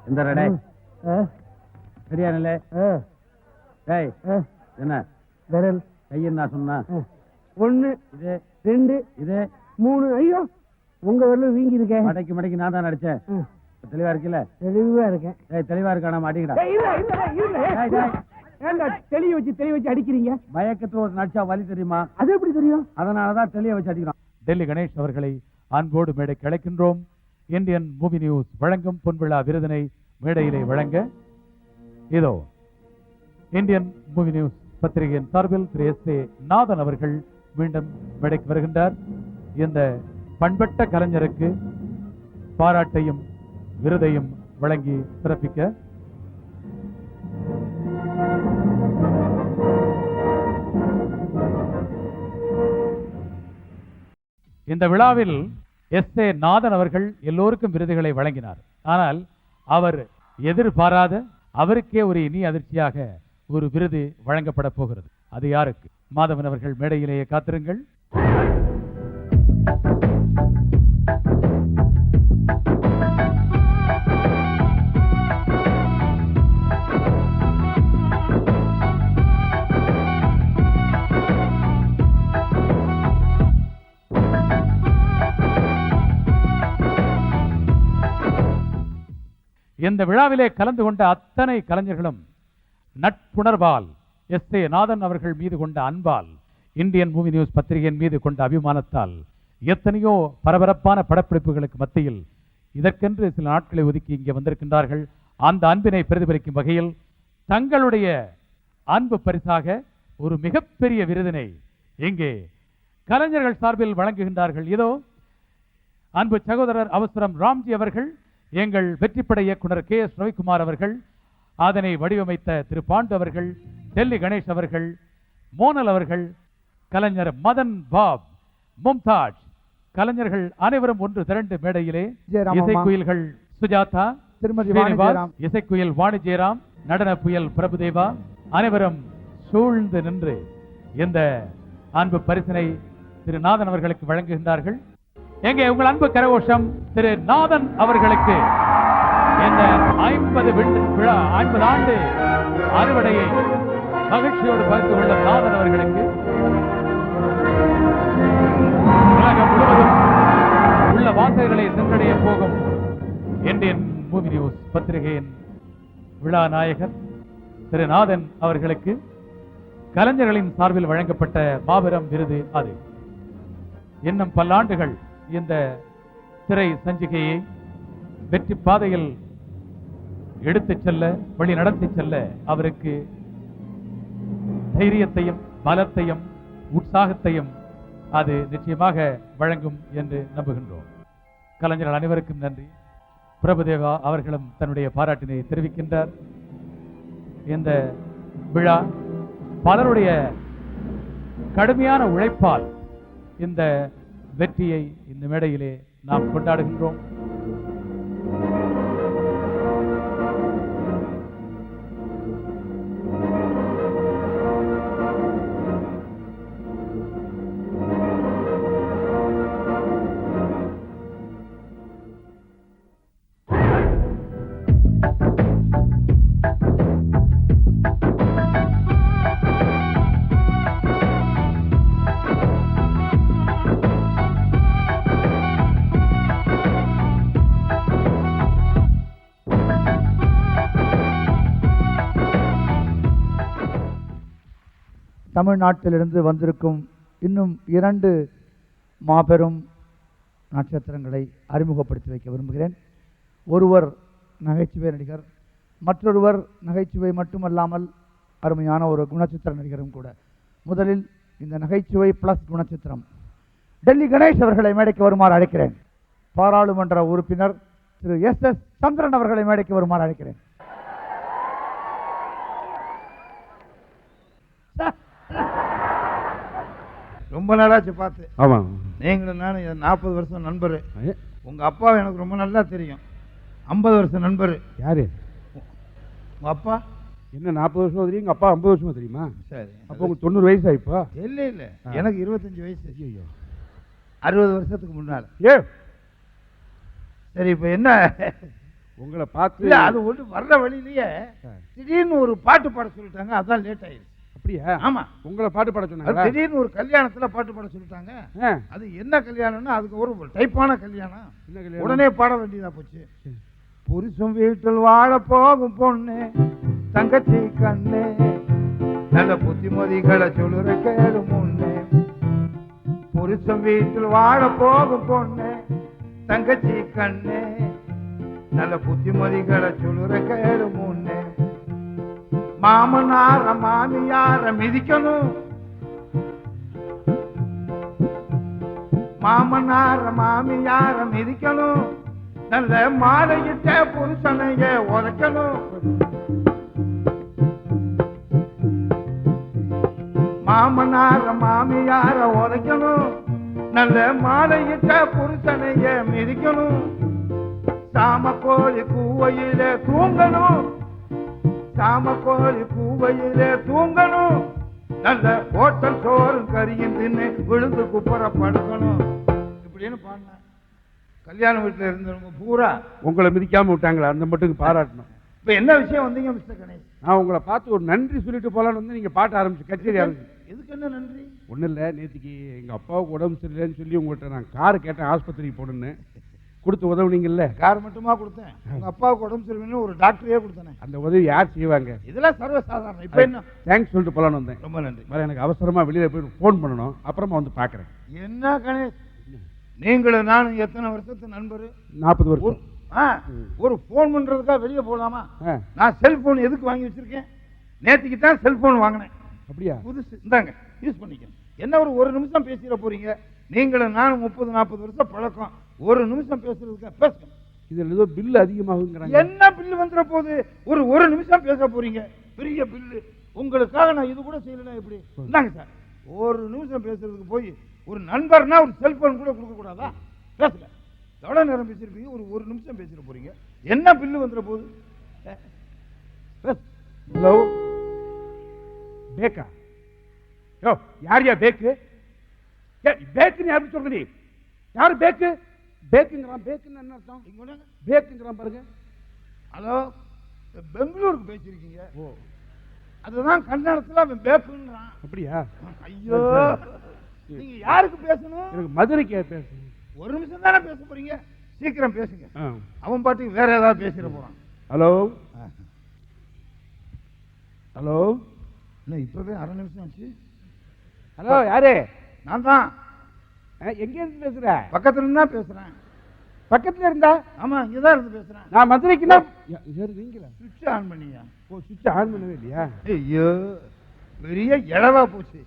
இந்த ரெடை சரியா நிலை. டேய் என்ன விரல் கையன் நான் சொன்னா 1 இது 2 இது 3. ஐயோ உங்க விரல் வீங்கி இருக்கேன். மடைக்கு மடைக்கு நான் தான் அடிச்சேன். தெளிவா இருக்குல்ல? தெளிவா இருக்கேன். தெளிவா இருக்கானா மாட்டிக்கடா. ஏண்டா தெளிய வச்சு அடிக்கிறீங்க? பயக்கத்துல ஒரு நடிச்சா வலி தெரியுமா? அது எப்படி தெரியும்? அதனாலதான் தெளிய வச்சு அடிக்கிறோம். டெல்லி கணேஷ் அவர்களை அன்போடு மேடைக்கு அழைக்கின்றோம். இந்தியன் மூவி நியூஸ் வழங்கும் பொன்விழா விருதினை மேடையிலே வழங்க இதோ இந்தியன் மூவி நியூஸ் பத்திரிகையின் சார்பில் திரு S.A. நாதன் அவர்கள் மீண்டும் மேடைக்கு வருகின்றார். இந்த பண்பட்ட கலைஞருக்கு பாராட்டையும் விருதையும் வழங்கி சிறப்பிக்க இந்த விழாவில் S.A. நாதன் அவர்கள் எல்லோருக்கும் விருதுகளை வழங்கினார். ஆனால் அவர் எதிர்பாராத அவருக்கே ஒரு இனி அதிர்ச்சியாக ஒரு விருது வழங்கப்பட போகிறது. அது யாருக்கு? மாதவன் அவர்கள் மேடையிலேயே காத்திருங்கள். இந்த விழாவிலே கலந்து கொண்ட அத்தனை கலைஞர்களும் நட்புணர்வால் S.A. நாதன் அவர்கள் மீது கொண்ட அன்பால், இந்தியன் மூவி நியூஸ் பத்திரிகையின் மீது கொண்ட அபிமானத்தால் எத்தனையோ பரபரப்பான படப்பிடிப்புகளுக்கு மத்தியில் இதற்கென்று சில நாட்களை ஒதுக்கி இங்கே வந்திருக்கின்றார்கள். அந்த அன்பினை பிரதிபலிக்கும் வகையில் தங்களுடைய அன்பு பரிசாக ஒரு மிகப்பெரிய விருதினை இங்கே கலைஞர்கள் சார்பில் வழங்குகின்றார்கள். இதோ அன்பு சகோதரர் அவசரம் ராம்ஜி அவர்கள், எங்கள் வெற்றிப்படை இயக்குனர் K.S. ரவிக்குமார் அவர்கள், அதனை வடிவமைத்த திரு பாண்டு அவர்கள், டெல்லி கணேஷ் அவர்கள், மோனல் அவர்கள், கலைஞர் மதன் பாப், மும்தாஜ், கலைஞர்கள் அனைவரும் ஒன்று திரண்டு மேடையிலே இசைக்குயில்கள் சுஜாதா, இசைக்குயில் வாணி ஜெயராம், நடன புயல் பிரபுதேவா அனைவரும் சூழ்ந்து நின்று இந்த அன்பு பரிசினை திரு நாதன் அவர்களுக்கு வழங்குகின்றார்கள். எங்கே உங்கள் அன்பு கரகோஷம் திரு நாதன் அவர்களுக்கு இந்த 50 ஆண்டு அறுவடையை மகிழ்ச்சியோடு பகிர்ந்து கொள்ளும் நாதன் அவர்களுக்கு உலகம் முழுவதும் உள்ள வாசகர்களை சென்றடைய போகும் இந்தியன் மூவி நியூஸ் பத்திரிகையின் விழா நாயகர் திரு நாதன் அவர்களுக்கு கலைஞர்களின் சார்பில் வழங்கப்பட்ட மாபெரும் விருது அது. இன்னும் பல்லாண்டுகள் இந்த திரை சஞ்சிகையை வெற்றி பாதையில் எடுத்துச் செல்ல, வழி நடத்தி செல்ல அவருக்கு தைரியத்தையும் பலத்தையும் உற்சாகத்தையும் அது நிச்சயமாக வழங்கும் என்று நம்புகின்றோம். கலைஞர்கள் அனைவருக்கும் நன்றி. பிரபுதேவா அவர்களும் தன்னுடைய பாராட்டினை தெரிவிக்கின்றார். இந்த விழா பலருடைய கடுமையான உழைப்பால் இந்த வெற்றியை இந்த மேடையிலே நாம் கொண்டாடுகின்றோம். தமிழ்நாட்டிலிருந்து வந்திருக்கும் இன்னும் 2 மாபெரும் நட்சத்திரங்களை அறிமுகப்படுத்தி வைக்க விரும்புகிறேன். ஒருவர் நகைச்சுவை நடிகர், மற்றொருவர் நகைச்சுவை மட்டுமல்லாமல் அருமையான ஒரு குணச்சித்திர நடிகரும் கூட. முதலில் இந்த நகைச்சுவை பிளஸ் குணச்சித்திரம் டெல்லி கணேஷ் அவர்களை மேடைக்கு வருமாறு அழைக்கிறேன். பாராளுமன்ற உறுப்பினர் திரு S.S. சந்திரன் அவர்களை மேடைக்கு வருமாறு அழைக்கிறேன். ரொம்ப நாளாச்சு பார்த்து. ஆமாம், நீங்களும் நானும் 40 வருஷம் நண்பர். உங்கள் அப்பாவை எனக்கு ரொம்ப நல்லா தெரியும். 50 வருஷம் நண்பர். யாரு உங்கள் அப்பா? என்ன 40 வருஷமா தெரியும்? எங்கள் அப்பா 50 வருஷமா தெரியுமா? சரி, அப்போ உங்களுக்கு 90 வயசு ஆயிப்பா? இல்லை இல்லை, எனக்கு 25 வயசு. ஐயோ, 60 வருஷத்துக்கு முன்னால். ஏ சரி, இப்போ என்ன உங்களை பார்த்து இல்ல அது ஒன்று வர்ற வழியிலேயே திடீர்னு ஒரு பாட்டு பாட சொல்லிட்டாங்க, அதான் லேட் ஆயிடுச்சு. அப்படியா? ஆமா, உங்களை பாட்டு பாட அது சொன்னாங்க. திடீர்னு ஒரு கல்யாணத்துல பாட்டு பாட சொல்லிட்டாங்க. அது என்ன கல்யாணம்னா அதுக்கு ஒரு டைப்பான கல்யாணம். என்ன கல்யாணம்? உடனே பாட வேண்டியதா போச்சு. புருஷன் வீட்டில் வாழ போகும் பொண்ணு தங்கச்சி கண்ணு நல்ல புத்திமதிகளை சொல்லுற கேளு முன்னே. புருஷன் வீட்டில் வாழ போகும் பொண்ணு தங்கச்சி கண்ணு நல்ல புத்திமதிகளை சொல்லுற கேளு முன்னே. மாமனார மாமியார மிதிக்கணும், மாமனார மாமியார மிதிக்கணும், நல்ல மாலையிட்ட புருஷனைய உதைக்கணும். மாமனார மாமியார உதைக்கணும், நல்ல மாலையிட்ட புருஷனைய மிதிக்கணும். சாம கோழி கூவையில தூங்கணும், சாம கோழி கூவையில தூங்கணும், நல்ல ஹோட்டல் சோறு கறியும் தின்னு விழுந்து குப்புற படுக்கணும். இப்படின்னு பாடின கல்யாண வீட்டில் இருந்தவங்க பூரா உங்களை மிதிக்காம விட்டாங்களா? அந்த மட்டுக்கு பாராட்டணும். இப்ப என்ன விஷயம் வந்தீங்க மிஸ்டர் கணேஷ்? நான் உங்களை பார்த்து ஒரு நன்றி சொல்லிட்டு போலான்னு வந்து நீங்க பாட்ட ஆரம்பிச்சு கச்சேரி ஆரம்பிச்சு. எதுக்கு என்ன நன்றி? ஒன்றும் இல்லை, நேற்றுக்கு எங்கள் அப்பாவுக்கு உடம்பு சரியில்லைன்னு சொல்லி உங்கள்கிட்ட நான் கார் கேட்டேன் ஆஸ்பத்திரிக்கு போகணுன்னு, கொடுத்து உதவுனீங்கல்ல. கார் மட்டுமா கொடுத்தேன், உங்க அப்பாவுக்கு உடம்பு சரியில்லைன்னு ஒரு டாக்டரையே கொடுத்தேன். அந்த உதவி யார் செய்வாங்க? இதெல்லாம் சர்வசாதாரணம். இப்ப என்ன? தேங்க்ஸ் சொல்லிட்டு போலான்னு வந்தேன். ரொம்ப நன்றி. வேற எனக்கு அவசரமா வெளியில போய் ஃபோன் பண்ணணும், அப்புறமா வந்து பார்க்குறேன். என்ன கணேஷ், நீங்களும் நானும் எத்தனை வருஷத்து நண்பர்? 40 வருஷம். ஒரு போன் பண்றதுக்காக வெளியே போகலாமா? ஆ. நான் செல்போன் எதுக்கு வாங்கி வச்சிருக்கேன்? நேற்றுக்கு தான் செல்போன் வாங்கினேன், அப்படியா? புதுசு. இந்தாங்க, யூஸ் பண்ணிக்கணும். என்ன ஒரு நிமிஷம் பேசிட போறீங்க? நீங்களும் நானும் 30-40 வருஷம் பழக்கம். ஒரு நிமிஷம் பேசுறதுக்கு பேசுங்க. இதுல ஏதோ பில்லு அதிகமாகுங்கிறாங்க. என்ன பில்லு வந்துற போது? ஒரு நிமிஷம் பேச போறீங்க, பெரிய பில்லு. உங்களுக்காக நான் இது கூட செய்யலன்னா எப்படி? இந்தாங்க சார், ஒரு நிமிஷம் பேசுறதுக்கு போய் ஒரு நண்பர்னா ஒரு செல்போன் கூட கொடுக்க கூடாதா? பேசல, எவ்வளவு நேரம் பேசிருப்பீங்க? ஒரு நிமிஷம் பேசிட போறீங்க, என்ன பில்லு வந்துற போது? ஹலோ, பேக்கா? யோ, யார் பேக்கு? பேக்குன்னு யாரு சொல்ற? நீ யாரு பேக்கு? பேக்குங்கிறான். பேக்குன்னு என்ன அர்த்தம்? பேக்குங்கிறான் பாருங்க. ஹலோ, பெங்களூருக்கு பேசிருக்கீங்க. ஓ, அதுதான் கன்னடத்துல அவன் பேக்குன்றான். அப்படியா? ஐயோ, நீங்க யாருக்கு பேசணும்? எனக்கு மதுரைக்கு பேசணும். ஒரு நிமிஷம் தானே பேச போறீங்க, சீக்கிரம் பேசுங்க. ஆ. அவன் பாட்டுக்கு வேற ஏதாவது பேசிட போறான். Hello, hello. என்ன இப்பவே அரை நிமிஷம் ஆச்சு? ஹலோ, யாரு? நான் தான். எங்க இருந்து பேசுற? பக்கத்துல இருந்தா பேசுறேன். பக்கத்துல இருந்தா? ஆமா, இங்கதான் இருந்து பேசுறேன். நான் மதுரைக்குன்னா நீங்களா? சுவிட்ச் ஆன் பண்ணியா? ஓ, சுவிட்ச் ஆன் பண்ணவே இல்லையா? ஐயோ, பெரிய இளவா போச்சு.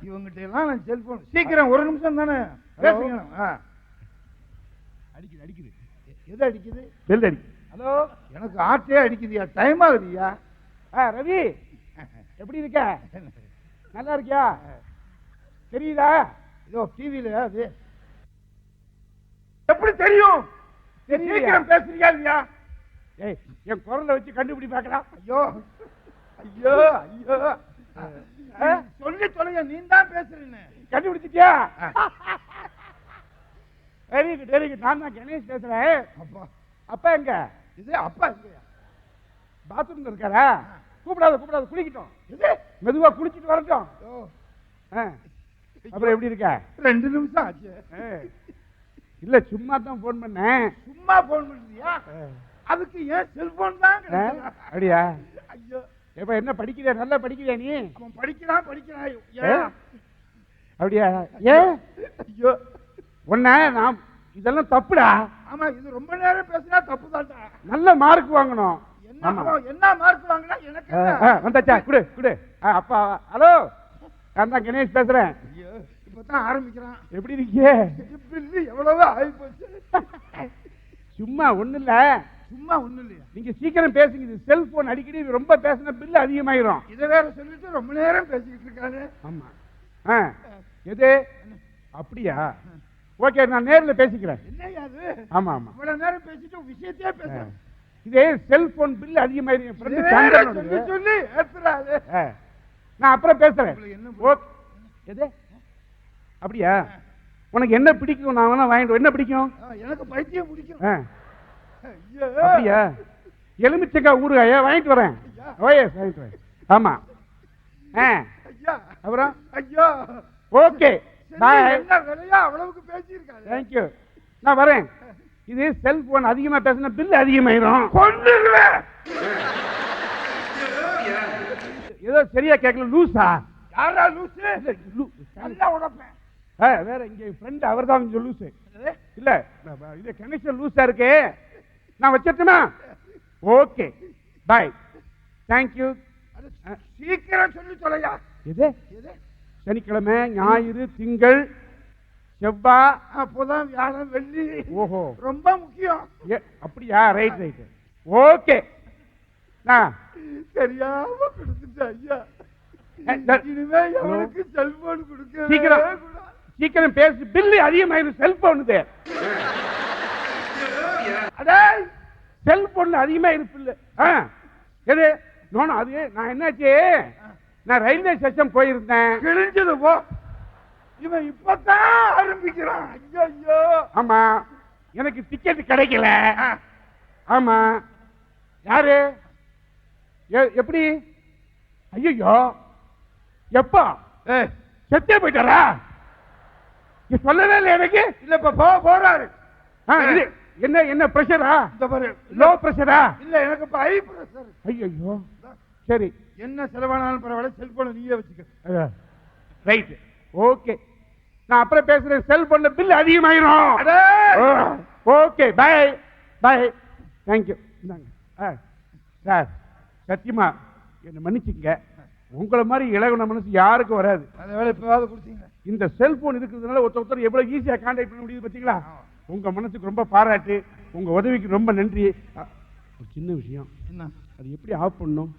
இவங்கிட்ட எல்லாம் நான் செல்போன். சீக்கிரம், ஒரு நிமிஷம் தானே பேசுங்க. அடிக்குது அடிக்குது. எது அடிக்குது? பெல் அடிக்குது. ஹலோ, எனக்கு ஆட்டே அடிக்குதியா, டைம் ஆகுதியா? ரவி, எப்படி இருக்க? நல்லா இருக்கியா? தெரியுதா? இதோ டிவில. அது எப்படி தெரியும்? சீக்கிரம் பேசுறியா இல்லையா? ஏய், என் குரலை வச்சு கண்டுபிடி பார்க்கலாம். ஐயோ ஐயோ ஐயோ, சொல்லி சொல்லுங்க, நீ தான் பேசுறேன்னு கண்டுபிடிச்சிட்டியா? Very good very good. நான் தான் கணேஷ் பேசுறேன். அப்பா, அப்பா எங்க? இது அப்பா இல்லையா? பாத்ரூம்ல இருக்காரா? கூப்பிடாத கூப்பிடாத, குளிக்கட்டும். இது மெதுவா குளிச்சுட்டு வரட்டும். ஐயோ, அப்புறம் எப்படி இருக்க? 2 நிமிஷம் ஆச்சு. இல்ல, சும்மா தான் போன் பண்ணேன். சும்மா போன் பண்றியா? அதுக்கு ஏன் செல்போன் தான் கிடையாது? அப்படியா? ஐயோ, எப்ப என்ன படிக்கிறியா? நல்லா படிக்கிறியா நீ? அவன் படிக்கிறான். ஏன்? அப்படியா? ஏன்? ஐயோ, உன்ன நான் இதெல்லாம் தப்புடா. ஆமா, இது ரொம்ப நேரம் பேசினா தப்பு தான்டா. நல்ல மார்க் வாங்கணும். என்ன மார்க் வாங்கினா எனக்கு வந்தாச்சா? குடு குடு. அப்பா, ஹலோ, நான் தான் கணேஷ் பேசுறேன். ஐயோ, இப்பதான் ஆரம்பிக்கிறான். எப்படி இருக்கீங்க? பில்லு எவ்வளவு ஆகி போச்சு. சும்மா ஒண்ணு இல்ல. சும்மா ஒண்ணு இல்லையா? நீங்க சீக்கிரம் பேசுங்க. இது செல்போன் அடிக்கடி ரொம்ப பேசின பில்லு அதிகமாயிரும். இதை வேற சொல்லிட்டு ரொம்ப நேரம் பேசிக்கிட்டு இருக்காரு. ஆமா. எது? அப்படியா? ஓகே, நான் நேர்ல பேசிக்கிறேன். என்னையா அது? ஆமா ஆமா. இவ்வளவு நேரம் பேசிட்டு விஷயத்தையே பேசுறேன். இதே செல்போன் பில்லு அதிகமாயிரும். சொல்லி ஏத்துறாரு. நான் அப்புறம் பேசுறேன். என்ன? எது? அப்படியா? உனக்கு என்ன பிடிக்கும்? நான் வேணா வாங்கிட்டு. என்ன பிடிக்கும்? எனக்கு பைத்தியம் பிடிக்கும். அப்படியா? எலுமிச்சங்காய் ஊறுகாயா வாங்கிட்டு வரேன். ஓஎஸ் வாங்கிட்டு வரேன். ஆமா. அப்புறம் ஐயா ஓகே பாய். என்ன விலையா அவ்வளவுக்கு பேசியிருக்காங்க. தேங்க்யூ, நான் வரேன். இது செல்போன் அதிகமா பேசினா பில் அதிகமாயிரும். கொண்டுருவேன். ஏதோ சரியா கேட்கல. லூசா? யாரா லூசு? நல்லா உடப்பேன். வேற இங்க ஃப்ரெண்ட் அவர் தான் கொஞ்சம் லூசு. இல்ல இது கனெக்ஷன் லூஸா இருக்கு. நான் வச்சிட்டுமா? Okay bye. தேங்க்யூ. சீக்கிரம் சொல்லி தொலையா. எது? சனிக்கிழமை, ஞாயிறு, திங்கள், செவ்வாய், அப்போதான் வியாழன், வெள்ளி. ஓஹோ, ரொம்ப முக்கியம். அப்படியா? Right right. ஓகே. நான் தெரியாம கொடுத்துட்டேன் ஐயா. இனிமே எவனுக்கு செல்போன் கொடுக்க சீக்கிரம் சீக்கிரம் பேசி. பில்லு அதிகமாயிரும். செல்போனுது. அடே செல்போன்ல அதிகமா இருக்கு. எது? நோனா அது நான் என்னாச்சு, நான் ரயில்வே ஸ்டேஷன் போயிருந்தேன். கிழிஞ்சது போ. இவன் இப்பதான் ஆரம்பிக்கிறான். ஐயோ. ஆமா, எனக்கு டிக்கெட் கிடைக்கல. ஆமா. யாரு? எப்படி? ஐயோ, எப்பா செத்தே போயிட்டாரா? சொல்லவே இல்லை எனக்கு. இல்ல இப்ப போறாரு. என்ன என்ன பிரஷரா? இந்த பாரு, லோ பிரஷரா? இல்ல எனக்கு இப்ப ஹை பிரஷர். ஐயோ, சரி. என்ன செலவானாலும் பரவாயில்ல, செல்போனை நீயே வச்சுக்க. Right, okay. நான் அப்புறம் பேசுறேன். செல்போன்ல பில் அதிகமாயிரும். Okay, bye bye. Thank you. Sir, சத்தியமா என்ன மன்னிச்சுங்க. உங்களை மாதிரி இலகுன மனசு யாருக்கும் வராது. அந்த வேலை இப்பவாவது கொடுத்தீங்க. இந்த செல்போன் இருக்கிறதுனால ஒருத்தர் எவ்வளவு ஈஸியா கான்டாக்ட் பண்ண முடியுது பாத்தீங்களா? உங்க மனசுக்கு ரொம்ப பாராட்டு. உங்க உதவிக்கு ரொம்ப நன்றி. ஒரு சின்ன விஷயம். என்ன? அது எப்படி ஆஃப் பண்ணும்?